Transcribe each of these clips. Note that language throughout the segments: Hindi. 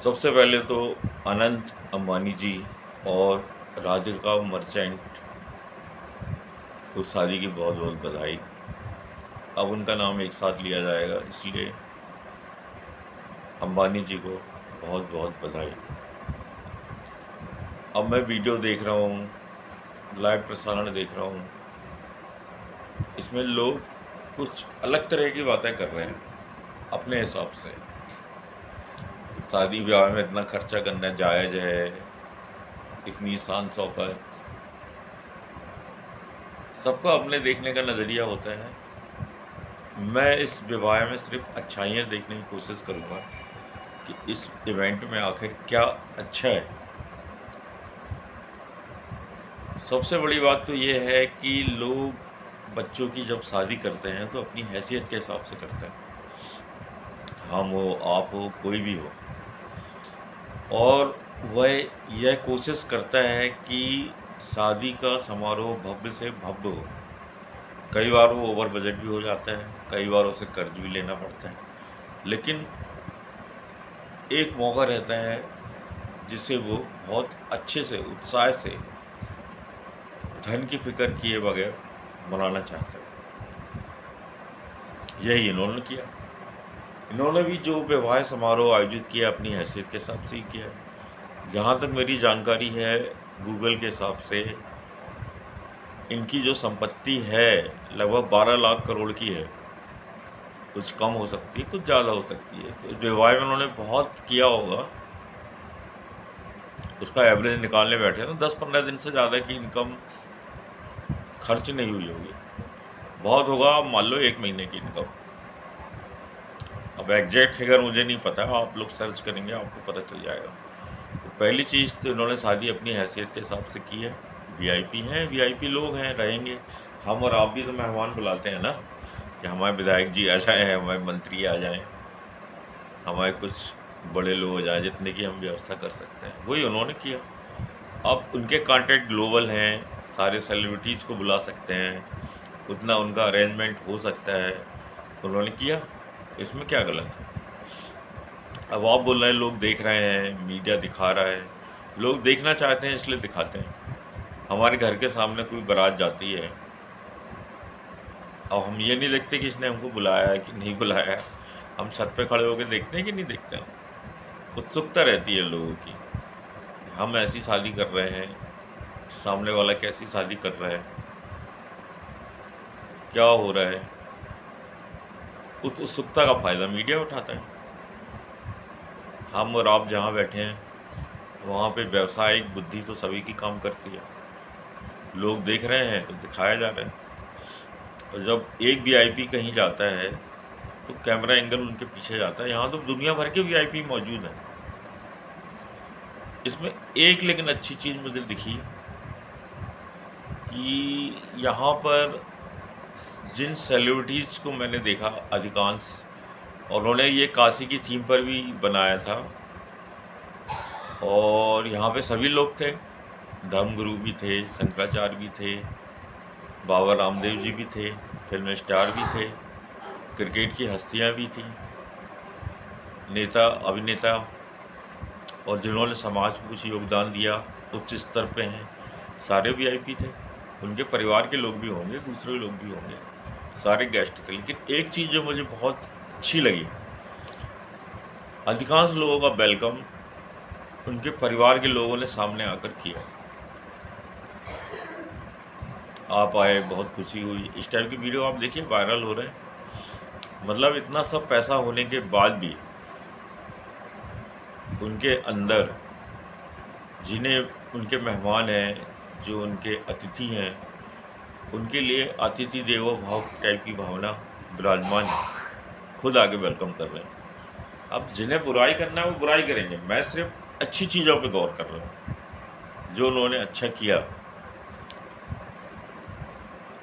सबसे पहले तो अनंत अंबानी जी और राधिका मर्चेंट को शादी की बहुत बहुत बधाई। अब उनका नाम एक साथ लिया जाएगा, इसलिए अंबानी जी को बहुत बहुत बधाई। अब मैं वीडियो देख रहा हूँ, लाइव प्रसारण देख रहा हूँ, इसमें लोग कुछ अलग तरह की बातें कर रहे हैं अपने हिसाब से। शादी ब्याह में इतना खर्चा करना जायज़ है, इतनी शान शौकत, सबका अपने देखने का नज़रिया होता है। मैं इस विवाह में सिर्फ अच्छाइयाँ देखने की कोशिश करूँगा कि इस इवेंट में आखिर क्या अच्छा है। सबसे बड़ी बात तो ये है कि लोग बच्चों की जब शादी करते हैं तो अपनी हैसियत के हिसाब से करते हैं, हम हो, आप हो, कोई भी हो, और वह यह कोशिश करता है कि शादी का समारोह भव्य से भव्य हो। कई बार वो ओवर बजट भी हो जाता है, कई बार उसे कर्ज भी लेना पड़ता है, लेकिन एक मौका रहता है जिसे वो बहुत अच्छे से, उत्साह से, धन की फिक्र किए बगैर मनाना चाहते हैं। यही इन्होंने किया। इन्होंने भी जो विवाह समारोह आयोजित किया अपनी हैसियत के हिसाब से ही किया। जहाँ तक मेरी जानकारी है, गूगल के हिसाब से इनकी जो संपत्ति है लगभग 12 लाख करोड़ की है। कुछ कम हो सकती है, कुछ ज़्यादा हो सकती है। तो विवाह में उन्होंने बहुत किया होगा, उसका एवरेज निकालने बैठे ना 10-15 दिन से ज़्यादा की इनकम खर्च नहीं हुई होगी। बहुत होगा मान लो 1 महीने की इनकम। अब एग्जैक्ट फिगर मुझे नहीं पता, आप लोग सर्च करेंगे आपको पता चल जाएगा। तो पहली चीज़ तो इन्होंने शादी अपनी हैसियत के हिसाब से की है। वीआईपी हैं, वीआईपी लोग हैं, रहेंगे। हम और आप भी तो मेहमान बुलाते हैं ना, कि हमारे विधायक जी आ जाएँ, हमारे मंत्री आ जाएँ, हमारे कुछ बड़े लोग आ जाएँ, जितने की हम व्यवस्था कर सकते हैं, वही उन्होंने किया। अब उनके कॉन्टैक्ट ग्लोबल हैं, सारे सेलिब्रिटीज़ को बुला सकते हैं, उतना उनका अरेंजमेंट हो सकता है, उन्होंने किया। इसमें क्या गलत है? अब आप बोल रहे हैं लोग देख रहे हैं, मीडिया दिखा रहा है, लोग देखना चाहते हैं इसलिए दिखाते हैं। हमारे घर के सामने कोई बारात जाती है, अब हम ये नहीं देखते कि इसने हमको बुलाया है कि नहीं बुलाया है, हम छत पे खड़े होकर देखते हैं कि नहीं देखते हैं। उत्सुकता रहती है लोगों की, हम ऐसी शादी कर रहे हैं, सामने वाला कैसी शादी कर रहा है, क्या हो रहा है, उस उत्सुकता का फ़ायदा मीडिया उठाता है। हम और आप जहाँ बैठे हैं वहाँ पे व्यावसायिक बुद्धि तो सभी की काम करती है, लोग देख रहे हैं तो दिखाया जा रहा है। और जब एक वीआईपी कहीं जाता है तो कैमरा एंगल उनके पीछे जाता है। यहाँ तो दुनिया भर के वीआईपी मौजूद हैं। इसमें एक लेकिन अच्छी चीज़ मुझे दिखी कि यहाँ पर जिन सेलिब्रिटीज़ को मैंने देखा अधिकांश, उन्होंने ये काशी की थीम पर भी बनाया था, और यहाँ पे सभी लोग थे, धर्मगुरु भी थे, शंकराचार्य भी थे, बाबा रामदेव जी भी थे, फिल्म स्टार भी थे, क्रिकेट की हस्तियाँ भी थीं, नेता अभिनेता, और जिन्होंने समाज को कुछ योगदान दिया, उच्च स्तर पे हैं, सारे वीआईपी थे। उनके परिवार के लोग भी होंगे, दूसरे लोग भी होंगे, सारे गेस्ट थे। लेकिन एक चीज़ जो मुझे बहुत अच्छी लगी, अधिकांश लोगों का वेलकम उनके परिवार के लोगों ने सामने आकर किया। आप आए, बहुत खुशी हुई, इस टाइप की वीडियो आप देखिए वायरल हो रहे हैं। मतलब इतना सब पैसा होने के बाद भी उनके अंदर, जिन्हें उनके मेहमान हैं, जो उनके अतिथि हैं, उनके लिए अतिथि देवो भव टाइप की भावना विराजमान है, खुद आके वेलकम कर रहे हैं। अब जिन्हें बुराई करना है वो बुराई करेंगे, मैं सिर्फ अच्छी चीज़ों पे गौर कर रहा हूँ जो उन्होंने अच्छा किया।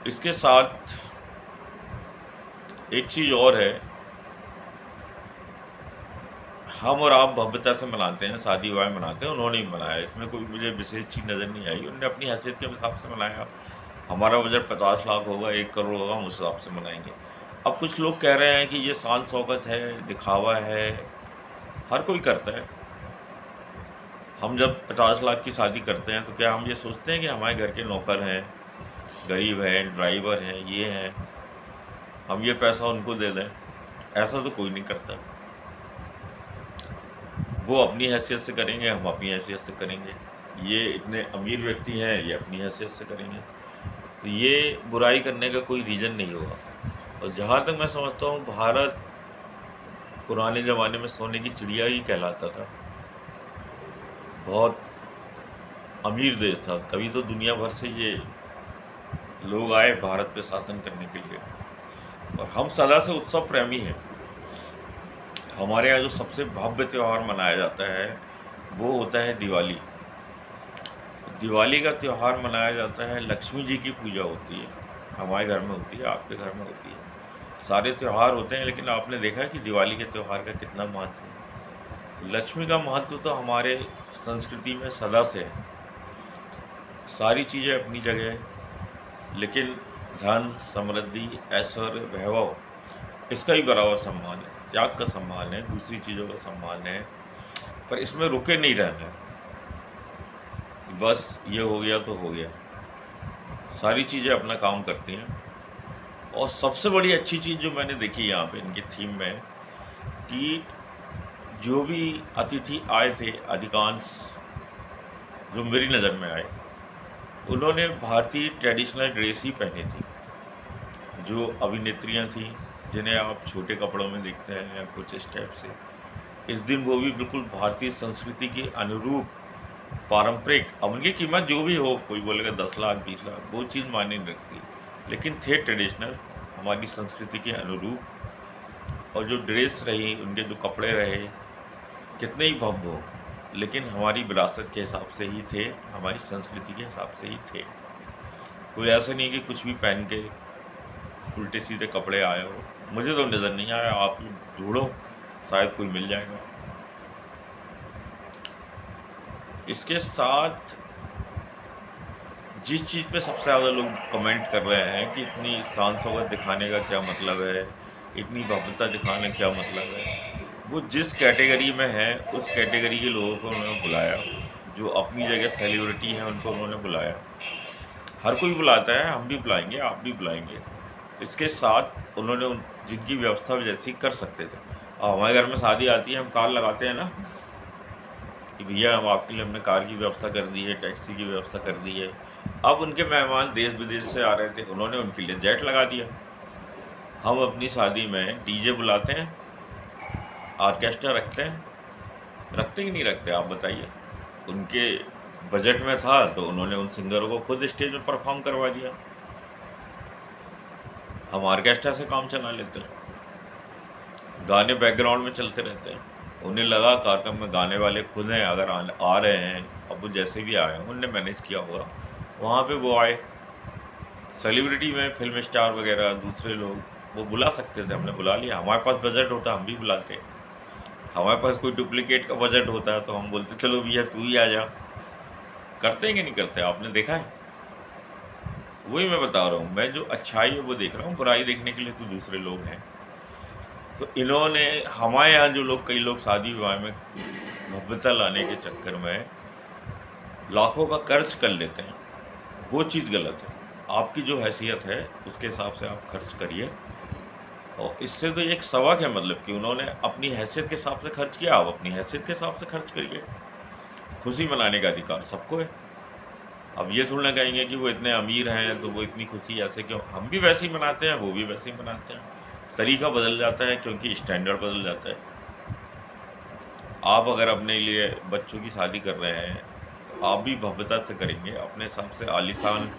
इसके साथ एक चीज़ और है, हम और आप भव्यता से मनाते हैं, शादी विवाह मनाते हैं, उन्होंने भी मनाया, इसमें कोई मुझे विशेष चीज़ नज़र नहीं आई। उन्होंने अपनी हैसियत के हिसाब से मनाया। हमारा बजट 50 लाख होगा, 1 करोड़ होगा, हम उस हिसाब से मनाएंगे। अब कुछ लोग कह रहे हैं कि ये शान शौकत है, दिखावा है, हर कोई करता है, हम जब 50 लाख की शादी करते हैं तो क्या हम ये सोचते हैं कि हमारे घर के नौकर हैं, गरीब हैं, ड्राइवर हैं, ये हैं, हम ये पैसा उनको दे दें? ऐसा तो कोई नहीं करता। वो अपनी हैसियत से करेंगे, हम अपनी हैसियत से करेंगे। ये इतने अमीर व्यक्ति हैं, ये अपनी हैसियत से करेंगे। तो ये बुराई करने का कोई रीज़न नहीं होगा। और जहाँ तक मैं समझता हूँ, भारत पुराने ज़माने में सोने की चिड़िया ही कहलाता था। बहुत अमीर देश था, तभी तो दुनिया भर से ये लोग आए भारत पे शासन करने के लिए। और हम सदा से उत्सव प्रेमी हैं। हमारे यहाँ जो सबसे भव्य त्यौहार मनाया जाता है वो होता है दिवाली। दिवाली का त्यौहार मनाया जाता है, लक्ष्मी जी की पूजा होती है, हमारे घर में होती है, आपके घर में होती है। सारे त्यौहार होते हैं, लेकिन आपने देखा है कि दिवाली के त्यौहार का कितना महत्व है। तो लक्ष्मी का महत्व तो हमारे संस्कृति में सदा से है। सारी चीज़ें अपनी जगह है, लेकिन धन, समृद्धि, ऐश्वर्य, वैभव, इसका ही बराबर सम्मान है, त्याग का सम्मान है, दूसरी चीज़ों का सम्मान है। पर इसमें रुके नहीं रहना है कि बस ये हो गया तो हो गया। सारी चीज़ें अपना काम करती हैं। और सबसे बड़ी अच्छी चीज़ जो मैंने देखी यहाँ पे इनकी थीम में, कि जो भी अतिथि आए थे, अधिकांश जो मेरी नज़र में आए, उन्होंने भारतीय ट्रेडिशनल ड्रेस ही पहनी थी। जो अभिनेत्रियाँ थीं, जिन्हें आप छोटे कपड़ों में देखते हैं या कुछ इस टाइप से, इस दिन वो भी बिल्कुल भारतीय संस्कृति के अनुरूप, पारंपरिक, अब उनकी कीमत जो भी हो, कोई बोलेगा 10 लाख 20 लाख, वो चीज़ मायने नहीं रखती, लेकिन थे ट्रेडिशनल, हमारी संस्कृति के अनुरूप। और जो ड्रेस रही, उनके जो कपड़े रहे, कितने ही भव्य हो, लेकिन हमारी विरासत के हिसाब से ही थे, हमारी संस्कृति के हिसाब से ही थे। कोई ऐसा नहीं कि कुछ भी पहन के उल्टे सीधे कपड़े आए हो। मुझे तो नज़र नहीं आया, आप ढूंढो, शायद कोई मिल जाएगा। इसके साथ जिस चीज़ पे सबसे ज़्यादा लोग कमेंट कर रहे हैं कि इतनी शान शौकत दिखाने का क्या मतलब है, इतनी भव्यता दिखाने का क्या मतलब है, वो जिस कैटेगरी में है उस कैटेगरी के लोगों को उन्होंने बुलाया। जो अपनी जगह सेलिब्रिटी हैं उनको उन्होंने बुलाया। हर कोई बुलाता है, हम भी बुलाएंगे, आप भी बुलाएंगे। इसके साथ उन्होंने जिनकी व्यवस्था जैसी कर सकते थे। अब हमारे घर में शादी आती है, हम कार लगाते हैं ना कि भैया हम आपके लिए हमने कार की व्यवस्था कर दी है, टैक्सी की व्यवस्था कर दी है। अब उनके मेहमान देश विदेश से आ रहे थे, उन्होंने उनके लिए जेट लगा दिया। हम अपनी शादी में डीजे बुलाते हैं, ऑर्केस्ट्रा रखते हैं, रखते ही नहीं रखते? आप बताइए। उनके बजट में था तो उन्होंने उन सिंगरों को खुद स्टेज में परफॉर्म करवा दिया। हम ऑर्केस्ट्रा से काम चला लेते हैं, गाने बैकग्राउंड में चलते रहते हैं। उन्हें लगा कार्यक्रम में गाने वाले खुद हैं, अगर आ रहे हैं, अब वो जैसे भी आए हैं, उनने मैनेज किया होगा, वहाँ पे वो आए। सेलिब्रिटी में फिल्म स्टार वगैरह दूसरे लोग वो बुला सकते थे, हमने बुला लिया। हमारे पास बजट होता हम भी बुलाते। हमारे पास कोई डुप्लीकेट का बजट होता है तो हम बोलते चलो भैया तू ही आ जा। करते हैं कि नहीं करते? आपने देखा है? वही मैं बता रहा हूँ, मैं जो अच्छाई है वो देख रहा हूँ, बुराई देखने के लिए तो दूसरे लोग हैं। तो इन्होंने हमारे यहाँ जो लोग, कई लोग शादी विवाह में भव्यता लाने के चक्कर में लाखों का खर्च कर लेते हैं, वो चीज़ गलत है। आपकी जो हैसियत है उसके हिसाब से आप खर्च करिए। और इससे तो एक सबक है, मतलब कि उन्होंने अपनी हैसियत के हिसाब से खर्च किया, आप अपनी हैसियत के हिसाब से खर्च करिए। खुशी मनाने का अधिकार सबको है। अब ये थोड़ा कहेंगे कि वो इतने अमीर हैं तो वो इतनी खुशी ऐसे क्यों? हम भी वैसे ही मनाते हैं, वो भी वैसे ही मनाते हैं। तरीका बदल जाता है क्योंकि स्टैंडर्ड बदल जाता है। आप अगर अपने लिए बच्चों की शादी कर रहे हैं तो आप भी भव्यता से करेंगे, अपने हिसाब से आलीशान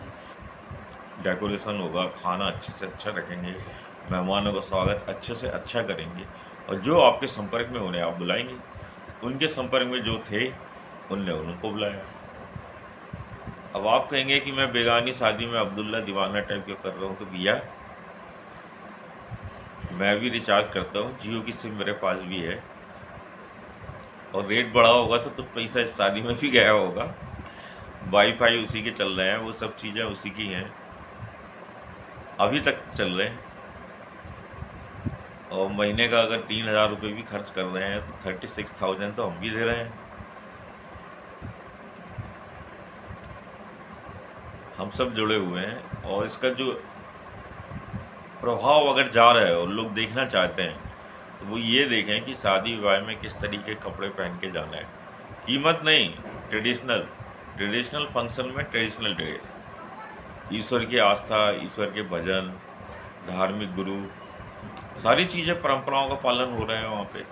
डेकोरेशन होगा, खाना अच्छे से अच्छा रखेंगे, मेहमानों का स्वागत अच्छे से अच्छा करेंगे। और जो आपके संपर्क में उन्हें आप बुलाएंगे, उनके संपर्क में जो थे उनने उनको बुलाया। अब आप कहेंगे कि मैं बेगानी शादी में अब्दुल्ला दीवाना टाइप क्यों कर रहा हूँ? तो भैया मैं भी रिचार्ज करता हूँ, जियो की सिम मेरे पास भी है, और रेट बढ़ा होगा तो कुछ पैसा इस शादी में भी गया होगा। वाईफाई उसी के चल रहे हैं, वो सब चीज़ें उसी की हैं, अभी तक चल रहे हैं। और महीने का अगर 3,000 रुपये भी खर्च कर रहे हैं तो 36,000 तो हम भी दे रहे हैं। हम सब जुड़े हुए हैं, और इसका जो प्रभाव अगर जा रहा है और लोग देखना चाहते हैं तो वो ये देखें कि शादी विवाह में किस तरीके के कपड़े पहन के जाना है। कीमत नहीं, ट्रेडिशनल ट्रेडिशनल फंक्शन में ट्रेडिशनल ड्रेस, ईश्वर की आस्था, ईश्वर के भजन, धार्मिक गुरु, सारी चीज़ें, परंपराओं का पालन हो रहा है वहाँ पे।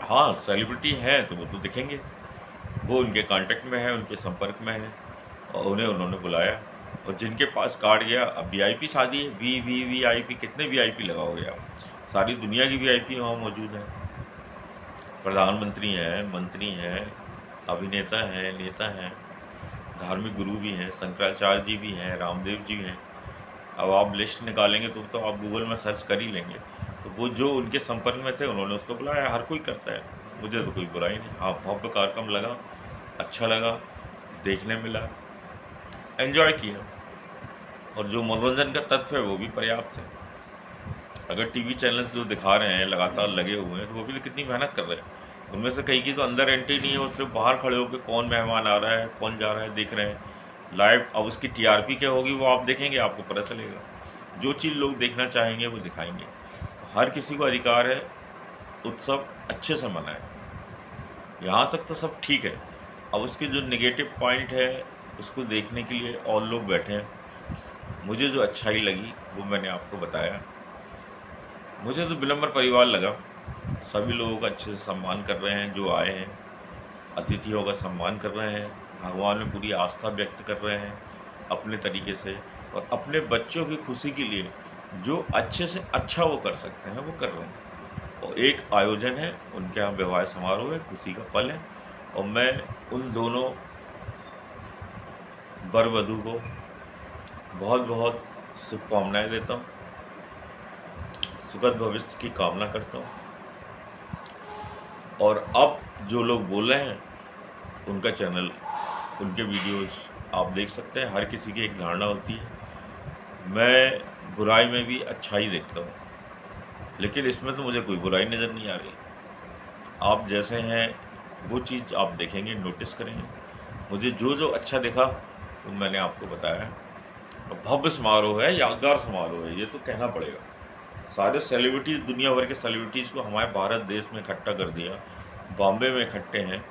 हाँ, सेलिब्रिटी हैं तो वो तो दिखेंगे, वो उनके कांटेक्ट में है, उनके संपर्क में है, और उन्हें उन्होंने बुलाया। और जिनके पास कार्ड गया, अब वीआईपी शादी है, वीआईपी, कितने वीआईपी लगाओगे आप? सारी दुनिया की वीआईपी वहाँ मौजूद हैं। प्रधानमंत्री हैं, मंत्री हैं, अभिनेता हैं, नेता हैं, धार्मिक गुरु भी हैं, शंकराचार्य जी भी हैं, रामदेव जी हैं। अब आप लिस्ट निकालेंगे तो आप गूगल में सर्च कर ही लेंगे। तो वो जो उनके संपर्क में थे उन्होंने उसको बुलाया। हर कोई करता है, मुझे तो कोई बुराई नहीं। हाँ, भव्य कार्यक्रम लगा, अच्छा लगा, देखने मिला, एंजॉय किया, और जो मनोरंजन का तत्व है वो भी पर्याप्त है। अगर टीवी चैनल्स जो दिखा रहे हैं लगातार लगे हुए हैं तो वो भी तो कितनी मेहनत कर रहे हैं। उनमें से कई की तो अंदर एंट्री नहीं है, वो सिर्फ बाहर खड़े होकर कौन मेहमान आ रहा है, कौन जा रहा है देख रहे हैं लाइव। अब उसकी टीआरपी क्या होगी वो आप देखेंगे, आपको पता चलेगा। जो चीज़ लोग देखना चाहेंगे वो दिखाएंगे। हर किसी को अधिकार है उत्सव अच्छे से मनाए, यहाँ तक तो सब ठीक है। अब उसके जो नेगेटिव पॉइंट है उसको देखने के लिए और लोग बैठे हैं। मुझे जो अच्छाई लगी वो मैंने आपको बताया। मुझे तो विनम्र परिवार लगा, सभी लोगों का अच्छे से सम्मान कर रहे हैं, जो आए हैं अतिथियों का सम्मान कर रहे हैं, भगवान में पूरी आस्था व्यक्त कर रहे हैं अपने तरीके से, और अपने बच्चों की खुशी के लिए जो अच्छे से अच्छा वो कर सकते हैं वो कर रहे हैं। और एक आयोजन है, उनके यहाँ विवाह समारोह है, खुशी का पल है, और मैं उन दोनों वर वधू को बहुत बहुत शुभकामनाएं देता हूँ, सुखद भविष्य की कामना करता हूँ। और अब जो लोग बोल रहे हैं उनका चैनल, उनके वीडियोस आप देख सकते हैं। हर किसी की एक धारणा होती है, मैं बुराई में भी अच्छाई देखता हूँ, लेकिन इसमें तो मुझे कोई बुराई नज़र नहीं आ रही। आप जैसे हैं वो चीज़ आप देखेंगे, नोटिस करेंगे। मुझे जो जो अच्छा दिखा वो मैंने आपको बताया। भव्य समारोह है, यादगार समारोह है, ये तो कहना पड़ेगा। सारे सेलिब्रिटीज़, दुनिया भर के सेलिब्रिटीज़ को हमारे भारत देश में इकट्ठा कर दिया। बॉम्बे में इकट्ठे हैं,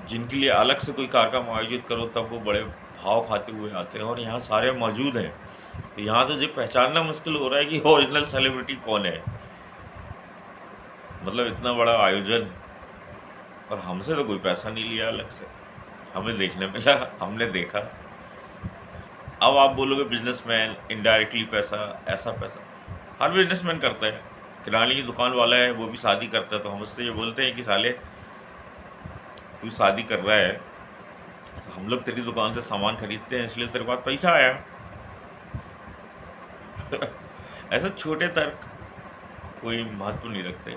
जिनके लिए अलग से कोई कार्यक्रम आयोजित करो तब वो बड़े भाव खाते हुए आते हैं, और यहाँ सारे मौजूद हैं। तो यहाँ तो ये पहचानना मुश्किल हो रहा है कि ओरिजिनल सेलिब्रिटी कौन है। मतलब इतना बड़ा आयोजन, और हमसे तो कोई पैसा नहीं लिया अलग से, हमें देखने मिला, हमने देखा। अब आप बोलोगे बिजनेसमैन, इनडायरेक्टली पैसा, ऐसा पैसा हर बिजनेसमैन करता है। किराने की दुकान वाला है वो भी शादी करता है, तो हम उससे ये बोलते हैं कि साले तू शादी कर रहा है तो हम लोग तेरी दुकान से सामान खरीदते हैं इसलिए तेरे पास पैसा आया। ऐसा छोटे तर्क कोई महत्व नहीं रखते।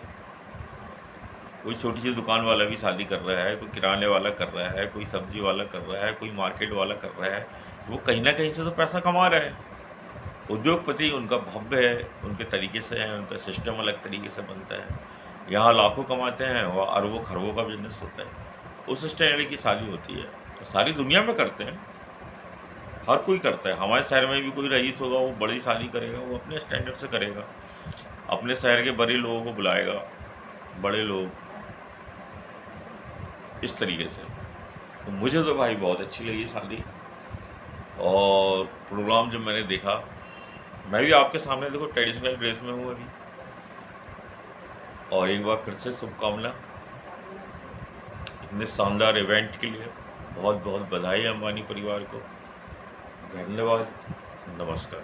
कोई छोटी सी दुकान वाला भी शादी कर रहा है, कोई किराने वाला कर रहा है, कोई सब्जी वाला कर रहा है, कोई मार्केट वाला कर रहा है, वो कहीं ना कहीं से तो पैसा कमा रहा है। उद्योगपति उनका भव्य है, उनके तरीके से है, उनका सिस्टम अलग तरीके से बनता है। यहाँ लाखों कमाते हैं, वहाँ अरबों खरबों का बिजनेस होता है। उस स्टैंडर्ड की शादी होती है, सारी दुनिया में करते हैं, हर कोई करता है। हमारे शहर में भी कोई रईस होगा, वो बड़ी शादी करेगा, वो अपने स्टैंडर्ड से करेगा, अपने शहर के बड़े लोगों को बुलाएगा, बड़े लोग, इस तरीके से। तो मुझे तो भाई बहुत अच्छी लगी शादी, और प्रोग्राम जब मैंने देखा, मैं भी आपके सामने देखो ट्रेडिशनल ड्रेस में हूँ अभी। और एक बार फिर से शुभकामना इतने शानदार इवेंट के लिए। बहुत बहुत बधाई अंबानी परिवार को। धन्यवाद, नमस्कार।